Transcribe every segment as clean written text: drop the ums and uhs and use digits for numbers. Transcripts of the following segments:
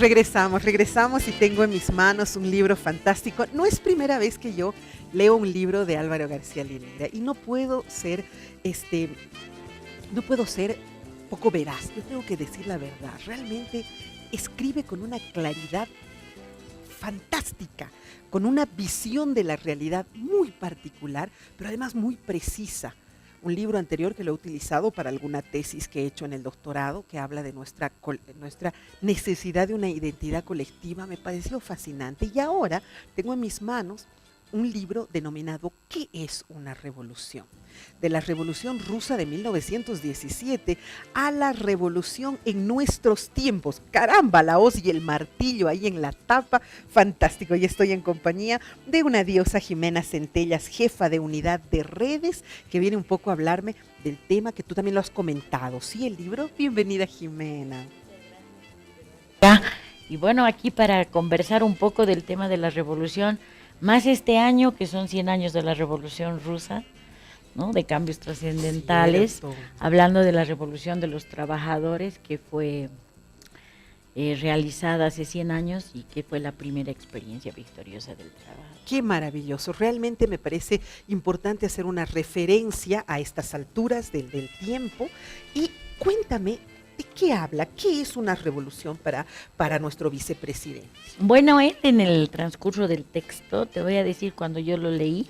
Regresamos y tengo en mis manos un libro fantástico. No es primera vez que yo leo un libro de Álvaro García Linera y no puedo ser poco veraz. Yo tengo que decir la verdad. Realmente escribe con una claridad fantástica, con una visión de la realidad muy particular, pero además muy precisa. Un libro anterior que lo he utilizado para alguna tesis que he hecho en el doctorado, que habla de nuestra necesidad de una identidad colectiva, me pareció fascinante. Y ahora tengo en mis manos un libro denominado ¿Qué es una revolución? De la Revolución Rusa de 1917 a la revolución en nuestros tiempos. Caramba, la hoz y el martillo ahí en la tapa, fantástico. Y estoy en compañía de una diosa, Jimena Centellas, jefa de unidad de redes, que viene un poco a hablarme del tema que tú también lo has comentado. ¿Sí, el libro? Bienvenida, Jimena. Y bueno, aquí para conversar un poco del tema de la revolución, más este año que son 100 años de la Revolución Rusa, ¿no? De cambios trascendentales, Cierto. Hablando de la revolución de los trabajadores que fue realizada hace 100 años y que fue la primera experiencia victoriosa del trabajo. Qué maravilloso. Realmente me parece importante hacer una referencia a estas alturas del tiempo. Y cuéntame, ¿de qué habla? ¿Qué es una revolución para nuestro vicepresidente? Bueno, él en el transcurso del texto, te voy a decir cuando yo lo leí,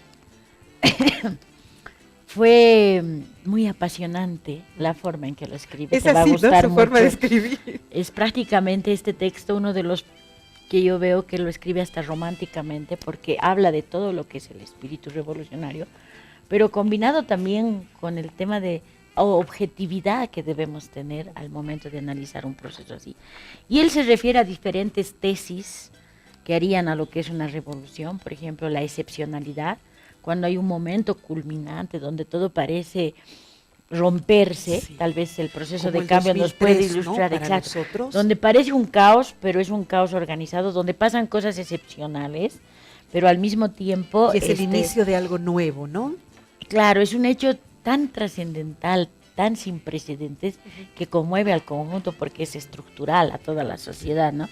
fue muy apasionante la forma en que lo escribe. Es Te va a así, ¿no? gustar Su forma de mucho. escribir. Es prácticamente este texto uno de los que yo veo que lo escribe hasta románticamente porque habla de todo lo que es el espíritu revolucionario, pero combinado también con el tema de objetividad que debemos tener al momento de analizar un proceso así. Y él se refiere a diferentes tesis que harían a lo que es una revolución, por ejemplo, la excepcionalidad, cuando hay un momento culminante donde todo parece romperse, Sí. tal vez el proceso Como de el cambio nos puede 2003, ¿no? ilustrar, Para exacto, nosotros. donde parece un caos, pero es un caos organizado, donde pasan cosas excepcionales, pero al mismo tiempo... Y es el inicio de algo nuevo, ¿no? Claro, es un hecho tan trascendental, tan sin precedentes, que conmueve al conjunto porque es estructural a toda la sociedad, ¿no?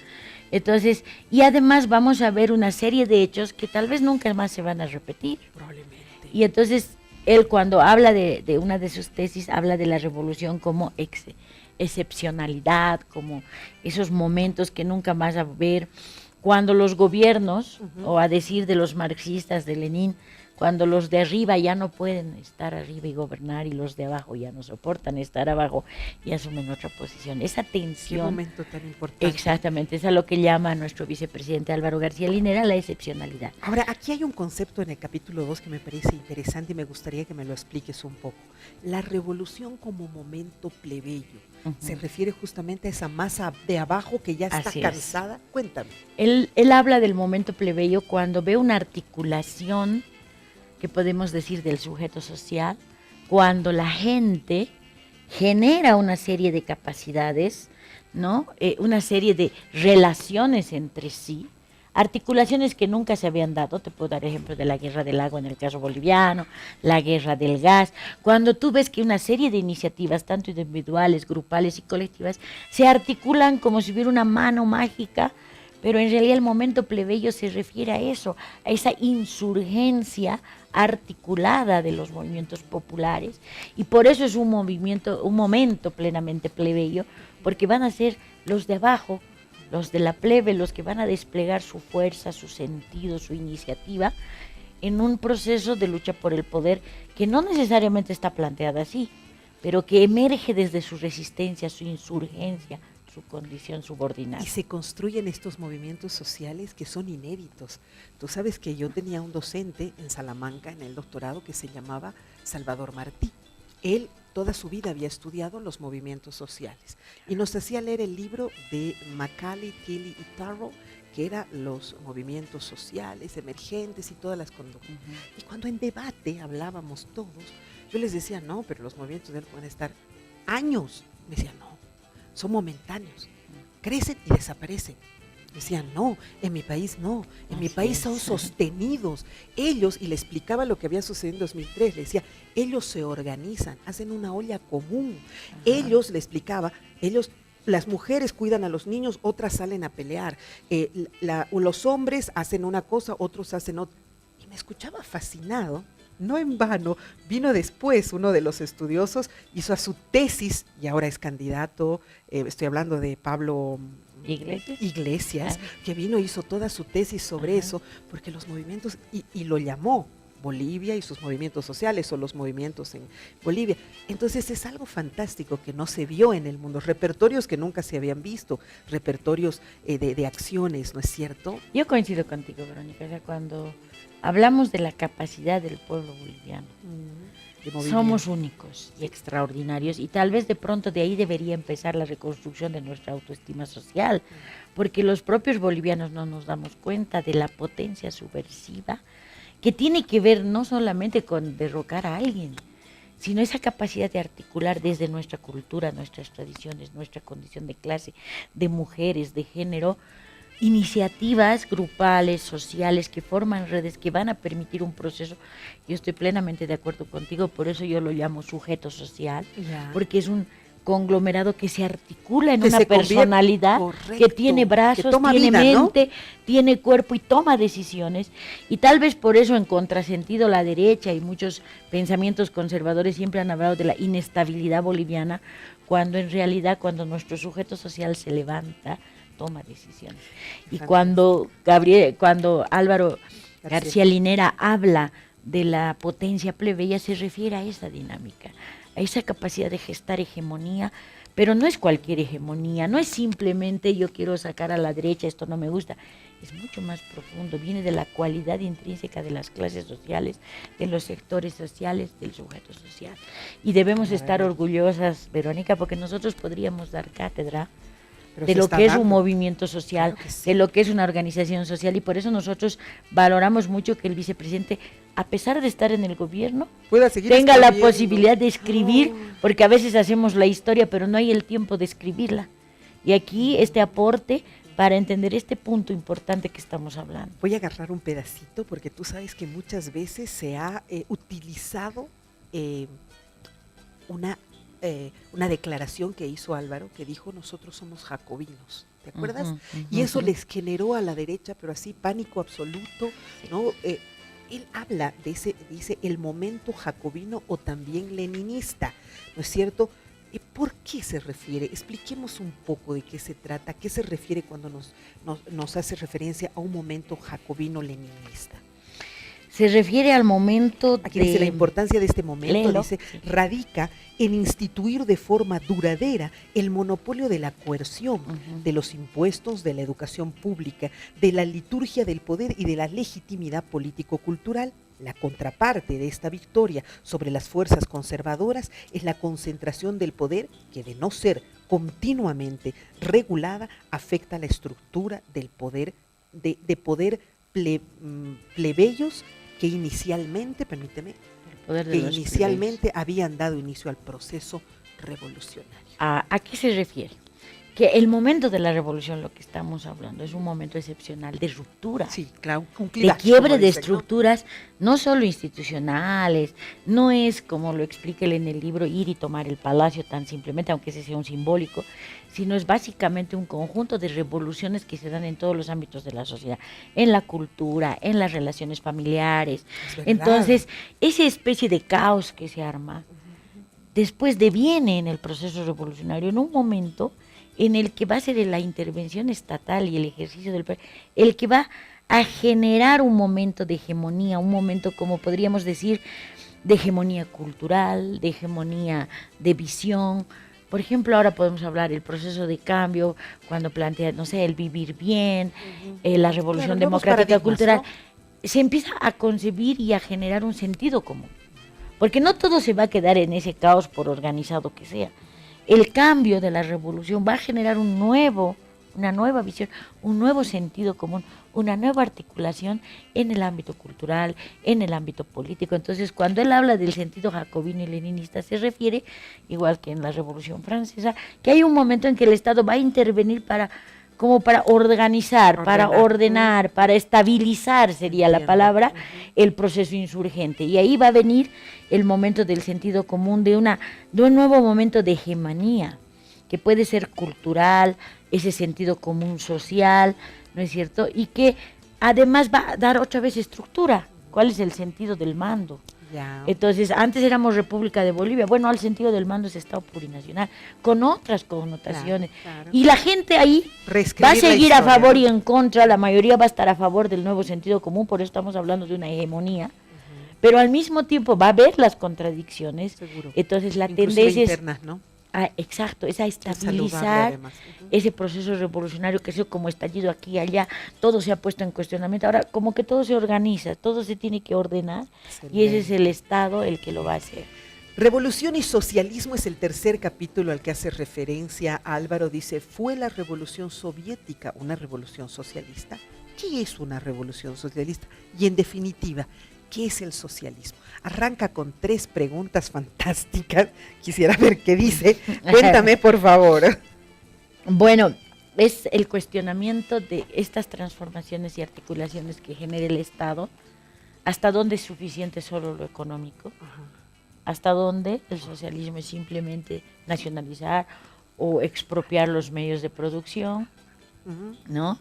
Entonces, y además vamos a ver una serie de hechos que tal vez nunca más se van a repetir. Probablemente. Y entonces, él cuando habla de una de sus tesis, habla de la revolución como excepcionalidad, como esos momentos que nunca más va a ver, cuando los gobiernos, o a decir de los marxistas, de Lenin, cuando los de arriba ya no pueden estar arriba y gobernar y los de abajo ya no soportan estar abajo y asumen otra posición. Esa tensión. Qué momento tan importante. Exactamente, es a lo que llama nuestro vicepresidente Álvaro García Linera la excepcionalidad. Ahora, aquí hay un concepto en el capítulo 2 que me parece interesante y me gustaría que me lo expliques un poco. La revolución como momento plebeyo. ¿Se refiere justamente a esa masa de abajo que ya está Así cansada? es. Cuéntame. Él habla del momento plebeyo cuando ve una articulación que podemos decir del sujeto social, cuando la gente genera una serie de capacidades, ¿no? Una serie de relaciones entre sí, articulaciones que nunca se habían dado. Te puedo dar ejemplo de la guerra del agua en el caso boliviano, la guerra del gas, cuando tú ves que una serie de iniciativas, tanto individuales, grupales y colectivas, se articulan como si hubiera una mano mágica, pero en realidad el momento plebeyo se refiere a eso, a esa insurgencia articulada de los movimientos populares, y por eso es un momento plenamente plebeyo, porque van a ser los de abajo, los de la plebe, los que van a desplegar su fuerza, su sentido, su iniciativa, en un proceso de lucha por el poder que no necesariamente está planteada así, pero que emerge desde su resistencia, su insurgencia, su condición subordinada. Y se construyen estos movimientos sociales que son inéditos. Tú sabes que yo tenía un docente en Salamanca, en el doctorado, que se llamaba Salvador Martí. Él toda su vida había estudiado los movimientos sociales y nos hacía leer el libro de Macaulay, Tilly y Tarrow, que eran los movimientos sociales emergentes y todas las conductas. Y cuando en debate hablábamos todos, yo les decía, no, pero los movimientos de él pueden estar años. Me decían, no, son momentáneos, crecen y desaparecen. Decían, no, en mi país no, en mi país son sostenidos. Ellos, y le explicaba lo que había sucedido en 2003, le decía, ellos se organizan, hacen una olla común. Ellos, le explicaba, ellos las mujeres cuidan a los niños, otras salen a pelear. Los hombres hacen una cosa, otros hacen otra. Y me escuchaba fascinado. No en vano, vino después uno de los estudiosos, hizo su tesis y ahora es candidato, estoy hablando de Pablo Iglesias, que vino, hizo toda su tesis sobre eso, porque los movimientos, y lo llamó Bolivia y sus movimientos sociales o los movimientos en Bolivia. Entonces es algo fantástico que no se vio en el mundo, repertorios que nunca se habían visto, repertorios de acciones, ¿no es cierto? Yo coincido contigo, Verónica, o sea, cuando hablamos de la capacidad del pueblo boliviano, somos únicos y extraordinarios, y tal vez de pronto de ahí debería empezar la reconstrucción de nuestra autoestima social, porque los propios bolivianos no nos damos cuenta de la potencia subversiva que tiene que ver no solamente con derrocar a alguien, sino esa capacidad de articular desde nuestra cultura, nuestras tradiciones, nuestra condición de clase, de mujeres, de género, iniciativas grupales, sociales, que forman redes, que van a permitir un proceso. Yo estoy plenamente de acuerdo contigo, por eso yo lo llamo sujeto social, porque es un conglomerado que se articula en una personalidad que tiene brazos, que tiene vida, mente, ¿no? Tiene cuerpo y toma decisiones, y tal vez por eso en contrasentido la derecha y muchos pensamientos conservadores siempre han hablado de la inestabilidad boliviana, cuando en realidad cuando nuestro sujeto social se levanta, toma decisiones. Y cuando Álvaro García Linera habla de la potencia plebeya, se refiere a esa dinámica, a esa capacidad de gestar hegemonía, pero no es cualquier hegemonía, no es simplemente yo quiero sacar a la derecha, esto no me gusta, es mucho más profundo, viene de la cualidad intrínseca de las clases sociales, de los sectores sociales, del sujeto social. Y debemos estar orgullosas, Verónica, porque nosotros podríamos dar cátedra de lo que es un movimiento social, claro sí, de lo que es una organización social, y por eso nosotros valoramos mucho que el vicepresidente, a pesar de estar en el gobierno, tenga la posibilidad de escribir, porque a veces hacemos la historia, pero no hay el tiempo de escribirla. Y aquí este aporte para entender este punto importante que estamos hablando. Voy a agarrar un pedacito, porque tú sabes que muchas veces se ha utilizado una declaración que hizo Álvaro, que dijo: nosotros somos jacobinos, ¿te acuerdas? Y eso les generó a la derecha, pero así, pánico absoluto, ¿no? Él habla de dice el momento jacobino o también leninista, ¿no es cierto? ¿Por qué se refiere? Expliquemos un poco de qué se trata, qué se refiere cuando nos hace referencia a un momento jacobino-leninista. Se refiere al momento Aquí dice la importancia de este momento, dice, radica en instituir de forma duradera el monopolio de la coerción, de los impuestos, de la educación pública, de la liturgia del poder y de la legitimidad político-cultural. La contraparte de esta victoria sobre las fuerzas conservadoras es la concentración del poder que, de no ser continuamente regulada, afecta la estructura del poder, de poder plebeyos que inicialmente, permíteme, habían dado inicio al proceso revolucionario. ¿A qué se refiere? Que el momento de la revolución, lo que estamos hablando, es un momento excepcional de ruptura, sí, claro, un clivaje, de quiebre de estructuras, ¿no? Solo institucionales, no es como lo explica él en el libro, ir y tomar el palacio tan simplemente, aunque ese sea un simbólico, sino es básicamente un conjunto de revoluciones que se dan en todos los ámbitos de la sociedad, en la cultura, en las relaciones familiares. Entonces, esa especie de caos que se arma, después deviene en el proceso revolucionario, en un momento en el que va a ser la intervención estatal y el ejercicio del poder, el que va a generar un momento de hegemonía, un momento, como podríamos decir, de hegemonía cultural, de hegemonía de visión. Por ejemplo, ahora podemos hablar del proceso de cambio, cuando plantea, no sé, el vivir bien, la revolución democrática cultural, ¿no? Se empieza a concebir y a generar un sentido común, porque no todo se va a quedar en ese caos por organizado que sea. El cambio de la revolución va a generar una nueva visión, un nuevo sentido común, una nueva articulación en el ámbito cultural, en el ámbito político. Entonces, cuando él habla del sentido jacobino y leninista, se refiere, igual que en la Revolución Francesa, que hay un momento en que el Estado va a intervenir para organizar, para ordenar, para estabilizar, sería la palabra, el proceso insurgente. Y ahí va a venir el momento del sentido común, de un nuevo momento de hegemonía, que puede ser cultural, ese sentido común social, ¿no es cierto? Y que además va a dar otra vez estructura. ¿Cuál es el sentido del mando? Ya. Entonces, antes éramos República de Bolivia. Bueno, al sentido del mando es Estado plurinacional, con otras connotaciones. Claro. Y la gente ahí Reescribir va a la seguir a historia, favor ¿no? y en contra, la mayoría va a estar a favor del nuevo sentido común, por eso estamos hablando de una hegemonía. Pero al mismo tiempo va a haber las contradicciones. Seguro. Entonces, la Inclusive tendencia es internas, ¿no? exacto, es a Es saludable, estabilizar además. ese proceso revolucionario que ha sido como estallido aquí y allá, todo se ha puesto en cuestionamiento, ahora como que todo se organiza, todo se tiene que ordenar y ese es el Estado el que lo va a hacer. Revolución y socialismo es el tercer capítulo al que hace referencia Álvaro. Dice, ¿fue la revolución soviética una revolución socialista? ¿Qué es una revolución socialista? Y en definitiva, ¿qué es el socialismo? Arranca con 3 preguntas fantásticas. Quisiera ver qué dice. Cuéntame, por favor. Bueno, es el cuestionamiento de estas transformaciones y articulaciones que genera el Estado, hasta dónde es suficiente solo lo económico, hasta dónde el socialismo es simplemente nacionalizar o expropiar los medios de producción, ¿no?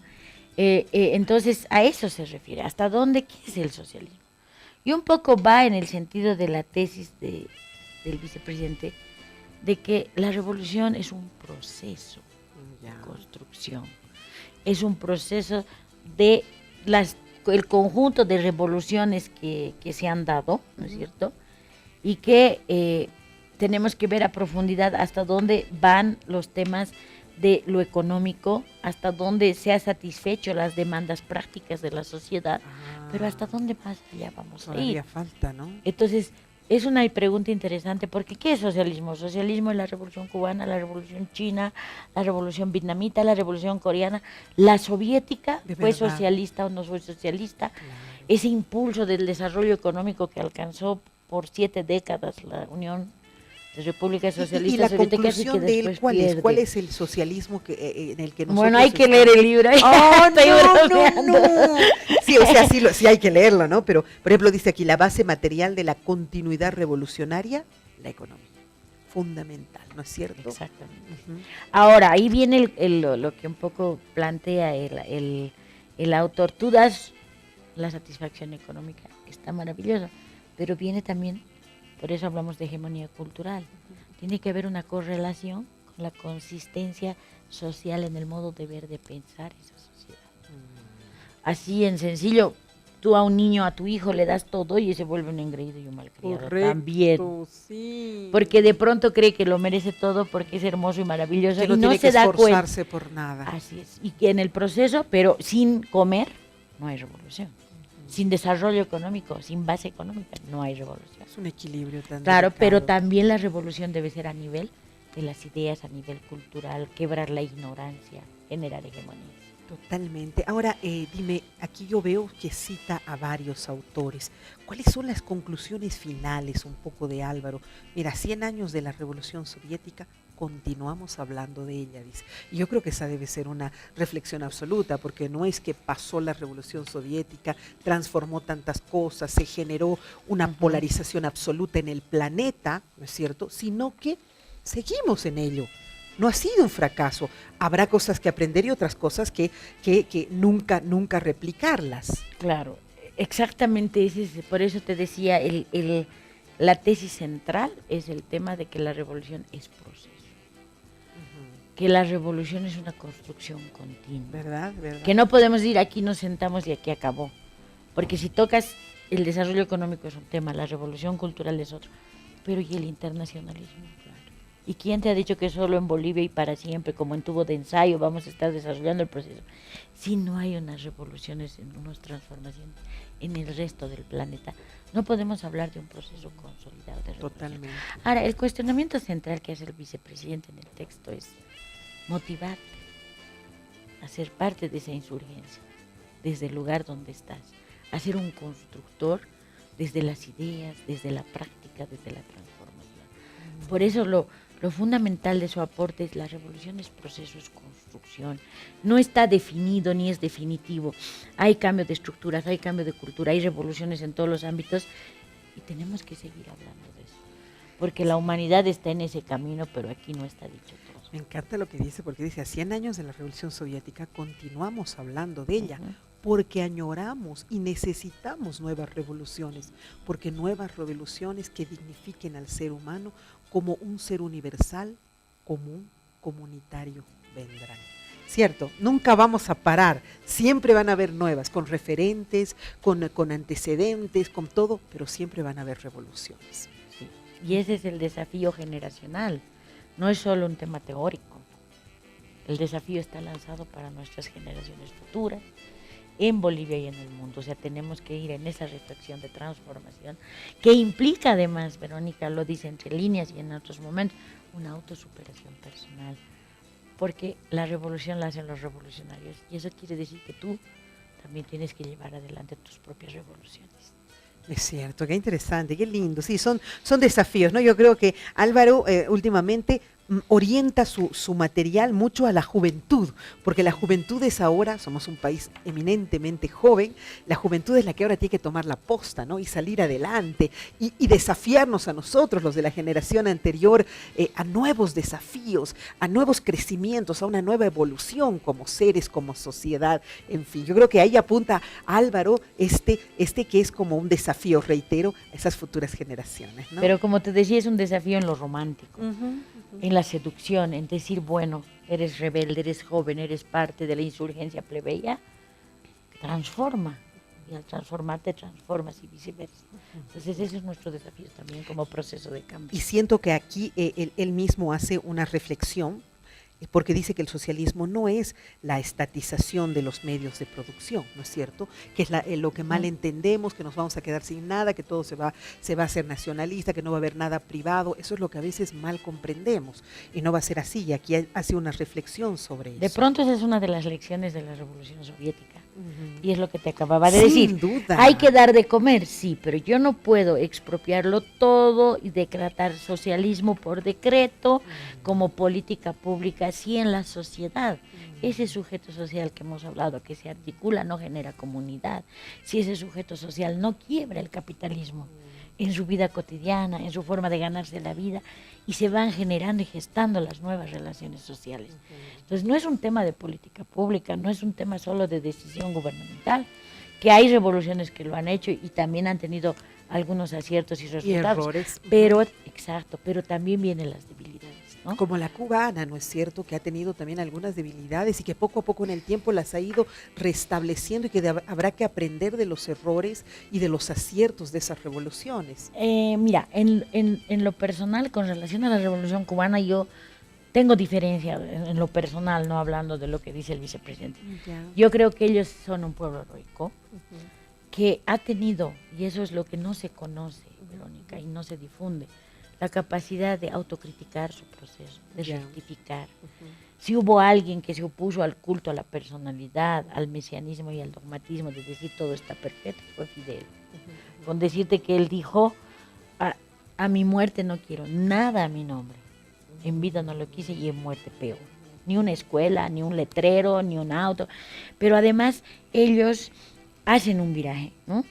Entonces, a eso se refiere, hasta dónde, ¿qué es el socialismo? Y un poco va en el sentido de la tesis del vicepresidente, de que la revolución es un proceso de construcción, es un proceso de el conjunto de revoluciones que se han dado, ¿no es cierto? Y que tenemos que ver a profundidad hasta dónde van los temas de lo económico, hasta dónde se ha satisfecho las demandas prácticas de la sociedad, pero hasta dónde más allá vamos a ir. Todavía falta, ¿no? Entonces, es una pregunta interesante, porque ¿qué es socialismo? Socialismo es la revolución cubana, la revolución china, la revolución vietnamita, la revolución coreana, la soviética, ¿fue socialista o no fue socialista? Claro. Ese impulso del desarrollo económico que alcanzó por 7 décadas la Unión de Repúblicas Socialistas y la Soviéticas y que conclusión de él, después ¿cuál pierde. es? ¿Cuál es el socialismo en el que nosotros Bueno, hay que leer el libro. No. Sí, o sea, sí hay que leerlo, ¿no? Pero, por ejemplo, dice aquí, la base material de la continuidad revolucionaria, la economía. Fundamental, ¿no es cierto? Exactamente. Ahora, ahí viene lo que un poco plantea el autor. Tú das la satisfacción económica, está maravillosa, pero viene también, por eso hablamos de hegemonía cultural, tiene que haber una correlación con la consistencia social en el modo de ver, de pensar esa sociedad. Así en sencillo, tú a un niño, a tu hijo le das todo y se vuelve un engreído y un malcriado. Correcto, también. Sí. Porque de pronto cree que lo merece todo porque es hermoso y maravilloso y no se da cuenta. esforzarse por nada. Así es. Y que en el proceso, pero sin comer, no hay revolución. Sin desarrollo económico, sin base económica, no hay revolución. Es un equilibrio tan claro, delicado. Pero también la revolución debe ser a nivel de las ideas, a nivel cultural, quebrar la ignorancia, generar hegemonías. Totalmente. Ahora, dime, aquí yo veo que cita a varios autores. ¿Cuáles son las conclusiones finales un poco de Álvaro? Mira, 100 años de la Revolución Soviética, continuamos hablando de ella, dice. Y yo creo que esa debe ser una reflexión absoluta, porque no es que pasó la Revolución Soviética, transformó tantas cosas, se generó una polarización absoluta en el planeta, ¿no es cierto? Sino que seguimos en ello. No ha sido un fracaso. Habrá cosas que aprender y otras cosas que nunca replicarlas. Claro, exactamente. Por eso te decía, la tesis central es el tema de que la revolución es proceso. Que la revolución es una construcción continua. ¿Verdad? Que no podemos decir aquí nos sentamos y aquí acabó. Porque si tocas el desarrollo económico es un tema, la revolución cultural es otro. Pero ¿y el internacionalismo? ¿Y quién te ha dicho que solo en Bolivia y para siempre, como en tubo de ensayo, vamos a estar desarrollando el proceso? Si no hay unas revoluciones, unas transformaciones en el resto del planeta, no podemos hablar de un proceso consolidado de revolución. Totalmente. Ahora, el cuestionamiento central que hace el vicepresidente en el texto es motivarte a ser parte de esa insurgencia, desde el lugar donde estás, a ser un constructor desde las ideas, desde la práctica, desde la transformación. Por eso lo fundamental de su aporte es la revolución es proceso, es construcción. No está definido ni es definitivo. Hay cambio de estructuras, hay cambio de cultura, hay revoluciones en todos los ámbitos y tenemos que seguir hablando de eso. Porque la humanidad está en ese camino, pero aquí no está dicho todo. Me encanta lo que dice, porque dice, a 100 años de la Revolución Soviética continuamos hablando de ella, Ujú. porque añoramos y necesitamos nuevas revoluciones, porque nuevas revoluciones que dignifiquen al ser humano como un ser universal, común, comunitario, vendrán. Cierto, nunca vamos a parar, siempre van a haber nuevas, con referentes, con antecedentes, con todo, pero siempre van a haber revoluciones. Sí. Y ese es el desafío generacional, no es solo un tema teórico. El desafío está lanzado para nuestras generaciones futuras, en Bolivia y en el mundo. O sea, tenemos que ir en esa reflexión de transformación, que implica además, Verónica lo dice entre líneas y en otros momentos, una autosuperación personal. Porque la revolución la hacen los revolucionarios. Y eso quiere decir que tú también tienes que llevar adelante tus propias revoluciones. Es cierto, qué interesante, qué lindo. Sí, son desafíos, ¿no? Yo creo que Álvaro últimamente orienta su material mucho a la juventud, porque la juventud es ahora, somos un país eminentemente joven, la juventud es la que ahora tiene que tomar la posta, ¿no? Y salir adelante y desafiarnos a nosotros, los de la generación anterior, a nuevos desafíos, a nuevos crecimientos, a una nueva evolución como seres, como sociedad, en fin. Yo creo que ahí apunta Álvaro este que es como un desafío, reitero, a esas futuras generaciones, ¿no? Pero como te decía, es un desafío en lo romántico. Ujú. En la seducción, en decir, bueno, eres rebelde, eres joven, eres parte de la insurgencia plebeya, transforma. Y al transformarte, transformas y viceversa. Entonces ese es nuestro desafío también como proceso de cambio. Y siento que aquí él mismo hace una reflexión, porque dice que el socialismo no es la estatización de los medios de producción, ¿no es cierto? Que es lo que mal entendemos, que nos vamos a quedar sin nada, que todo se va a hacer nacionalista, que no va a haber nada privado. Eso es lo que a veces mal comprendemos y no va a ser así. Y aquí hace una reflexión sobre eso. De pronto esa es una de las lecciones de la Revolución Soviética. Ujú. Y es lo que te acababa de Sin decir. duda. Hay que dar de comer, sí, pero yo no puedo expropiarlo todo y decretar socialismo por decreto como política pública, sí en la sociedad. Ese sujeto social que hemos hablado, que se articula, no genera comunidad. Si ese sujeto social no quiebra el capitalismo en su vida cotidiana, en su forma de ganarse la vida, y se van generando y gestando las nuevas relaciones sociales. Entonces no es un tema de política pública, no es un tema solo de decisión gubernamental, que hay revoluciones que lo han hecho y también han tenido algunos aciertos y Y resultados. errores. Pero, exacto, pero también vienen las debilidades, ¿no? Como la cubana, ¿no es cierto? Que ha tenido también algunas debilidades y que poco a poco en el tiempo las ha ido restableciendo y que habrá que aprender de los errores y de los aciertos de esas revoluciones. Mira, en lo personal, con relación a la Revolución Cubana, yo tengo diferencia en lo personal, no hablando de lo que dice el vicepresidente. Ya. Yo creo que ellos son un pueblo heroico, Ujú. que ha tenido, y eso es lo que no se conoce, Verónica, y no se difunde, la capacidad de autocriticar su proceso, de Ya. rectificar. Ujú. Si hubo alguien que se opuso al culto a la personalidad, al mesianismo y al dogmatismo de decir todo está perfecto, fue Fidel. Con decirte que él dijo, a mi muerte no quiero nada a mi nombre. En vida no lo quise y en muerte peor. Ni una escuela, ni un letrero, ni un auto. Pero además ellos hacen un viraje, ¿no?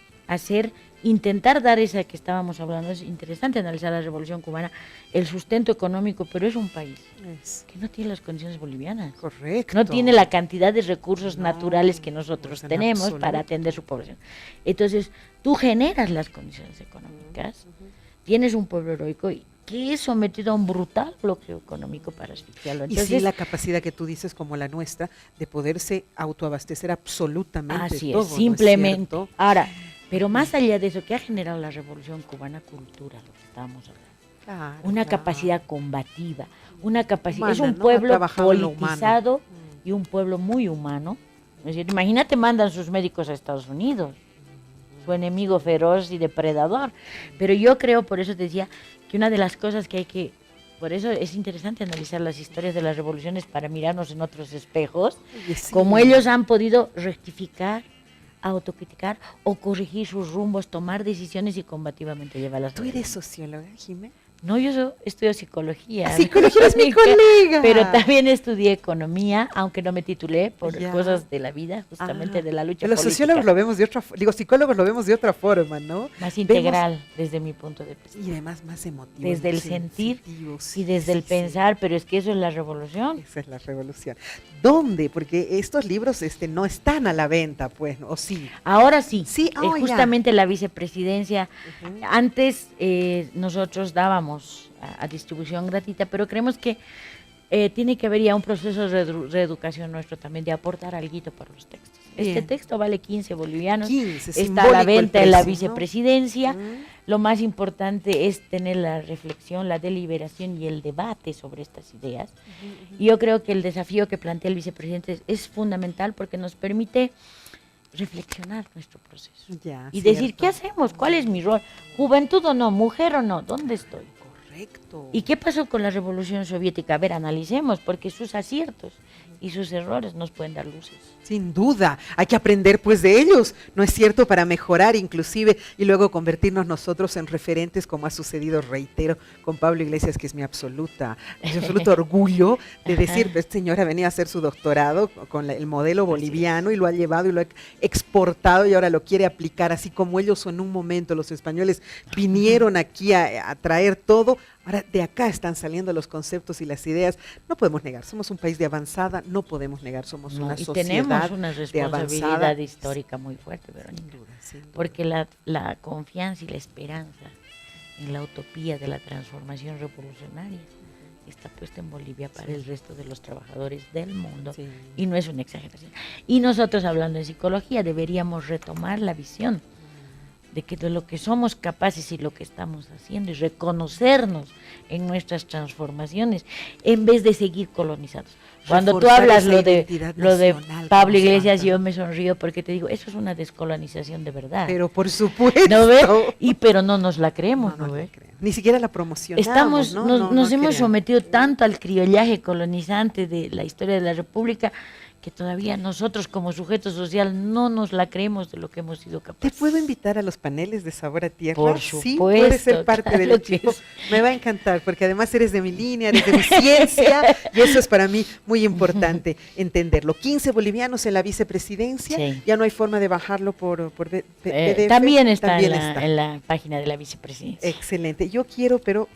Intentar dar esa que estábamos hablando. Es interesante analizar la Revolución Cubana, el sustento económico, pero es un país Es que no tiene las condiciones bolivianas. correcto. No tiene la cantidad de recursos No, naturales que nosotros pues en tenemos para absoluto. atender su población. Entonces, tú generas las condiciones económicas, tienes un pueblo heroico que es sometido a un brutal bloqueo económico para asfixiarlo. Y Entonces, sí la capacidad que tú dices como la nuestra de poderse autoabastecer absolutamente así todo, es, ¿no es simplemente. cierto? Ahora, pero más allá de eso, ¿qué ha generado la Revolución Cubana? Cultura, lo que estábamos hablando. Claro, Una claro. capacidad combativa, una capacidad, es Humana, un ¿no? Ha pueblo trabajado en lo humano. politizado y un pueblo muy humano. Es decir, imagínate, mandan sus médicos a Estados Unidos, su enemigo feroz y depredador. Pero yo creo, por eso te decía, que una de las cosas que hay que, por eso es interesante analizar las historias de las revoluciones para mirarnos en otros espejos, Oye, sí. como ellos han podido rectificar, autocriticar o corregir sus rumbos, tomar decisiones y combativamente llevarlas ¿Tú adelante. eres socióloga, Jimé? No, yo estudio psicología. Psicología es mi colega. Pero también estudié economía, aunque no me titulé por Ya. cosas de la vida, justamente de la lucha Los política. sociólogos lo vemos de otra, psicólogos lo vemos de otra forma, ¿no? Más integral, desde mi punto de vista. Y además más emotivo. Desde el sentir y desde el pensar, pero es que eso es la revolución. Esa es la revolución. ¿Dónde? Porque estos libros no están a la venta, pues, ¿o sí? Ahora sí, Sí, ya. justamente la vicepresidencia, Ujú. antes nosotros dábamos a distribución gratuita, pero creemos que tiene que haber ya un proceso de reeducación nuestro también, de aportar alguito para los textos. Este Bien. texto vale 15 bolivianos, 15, está a simbólico la el venta en la precio, ¿no? vicepresidencia. Mm. Lo más importante es tener la reflexión, la deliberación y el debate sobre estas ideas. Y yo creo que el desafío que plantea el vicepresidente es fundamental porque nos permite reflexionar nuestro proceso. Ya, Y decir, cierto. ¿qué hacemos? ¿Cuál es mi rol? ¿Juventud o no? ¿Mujer o no? ¿Dónde estoy? Correcto. ¿Y qué pasó con la Revolución Soviética? A ver, analicemos, porque sus aciertos y sus errores nos pueden dar luces. Sin duda, hay que aprender pues de ellos, ¿no es cierto? Para mejorar inclusive y luego convertirnos nosotros en referentes como ha sucedido, reitero, con Pablo Iglesias, que es mi absoluto orgullo de decir, esta señora venía a hacer su doctorado con el modelo boliviano y lo ha llevado y lo ha exportado y ahora lo quiere aplicar, así como ellos en un momento, los españoles vinieron aquí a traer todo. Ahora, de acá están saliendo los conceptos y las ideas. No podemos negar, somos un país de avanzada, no podemos negar, somos una Y sociedad tenemos una de responsabilidad avanzada. histórica muy fuerte, Verónica. Sin duda, sin duda. Porque la confianza y la esperanza en la utopía de la transformación revolucionaria está puesta en Bolivia para el resto de los trabajadores del mundo. Sí. Y no es una exageración. Y nosotros, hablando de psicología, deberíamos retomar la visión de que de lo que somos capaces y lo que estamos haciendo y reconocernos en nuestras transformaciones en vez de seguir colonizados. Cuando tú Reforzar hablas esa lo de identidad nacional Pablo que nos Iglesias, falta, yo ¿no? me sonrío porque te digo, eso es una descolonización de verdad. Pero por supuesto. ¿No ves? Pero no nos la creemos, No, ¿no no ves? la creo. Ni siquiera la promocionamos. Estamos, ¿no? nos No hemos creo. sometido tanto al criollaje colonizante de la historia de la República que todavía nosotros como sujeto social no nos la creemos de lo que hemos sido ¿Te capaces. puedo invitar a los paneles de Sabor a Tierra? Por Sí, supuesto, puedes ser parte claro del que equipo. sí. Me va a encantar, porque además eres de mi línea, eres de mi ciencia, y eso es para mí muy importante entenderlo. 15 bolivianos en la vicepresidencia, Sí. ya no hay forma de bajarlo por PDF. También está, También en la página de la vicepresidencia. Excelente. Yo quiero, pero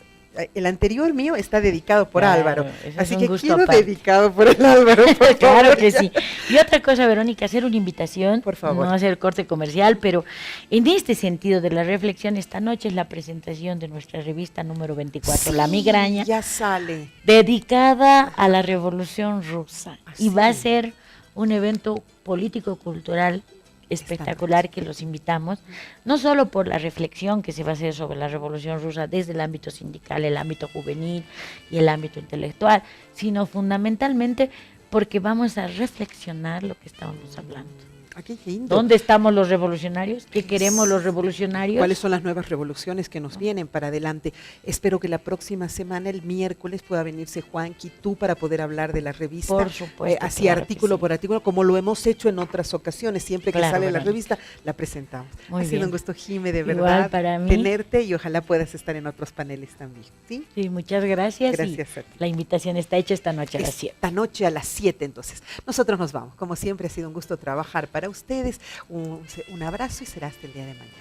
el anterior mío está dedicado por Claro, Álvaro. ese es Así un que gusto quiero aparte. dedicado por el Álvaro. Por Claro favor. que sí. Y otra cosa, Verónica, hacer una invitación, Por favor. no hacer corte comercial, pero en este sentido de la reflexión, esta noche es la presentación de nuestra revista número 24, La Sí, Migraña, ya sale. dedicada a la Revolución Rusa. Así Y va a es. ser un evento político-cultural espectacular que los invitamos, no solo por la reflexión que se va a hacer sobre la Revolución Rusa desde el ámbito sindical, el ámbito juvenil y el ámbito intelectual, sino fundamentalmente porque vamos a reflexionar lo que estábamos hablando. Aquí lindo. ¿Dónde estamos los revolucionarios? ¿Qué queremos los revolucionarios? ¿Cuáles son las nuevas revoluciones que nos vienen para adelante? Espero que la próxima semana, el miércoles, pueda venirse Juanqui, tú, para poder hablar de la revista. Por supuesto, así claro que artículo sí. por artículo, como lo hemos hecho en otras ocasiones. Siempre que Claro, sale la Verónica. revista, la presentamos. Muy Ha sido bien. un gusto, Jime, de Igual verdad, para mí. tenerte y ojalá puedas estar en otros paneles también. ¿Sí? Sí, muchas gracias. Gracias y a ti. la invitación está hecha esta noche a las 7. Esta noche a las 7, entonces. Nosotros nos vamos. Como siempre, ha sido un gusto trabajar para ustedes. Un abrazo y será hasta el día de mañana.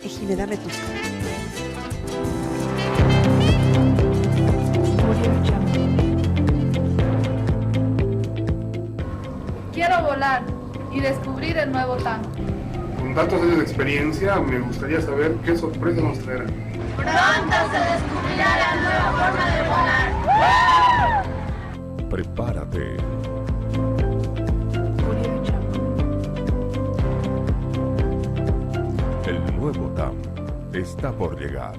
Jime, dame tus... Quiero volar y descubrir el nuevo tango. Con tantos años de experiencia, me gustaría saber qué sorpresa nos traerá. Prepárate. El nuevo TAM está por llegar.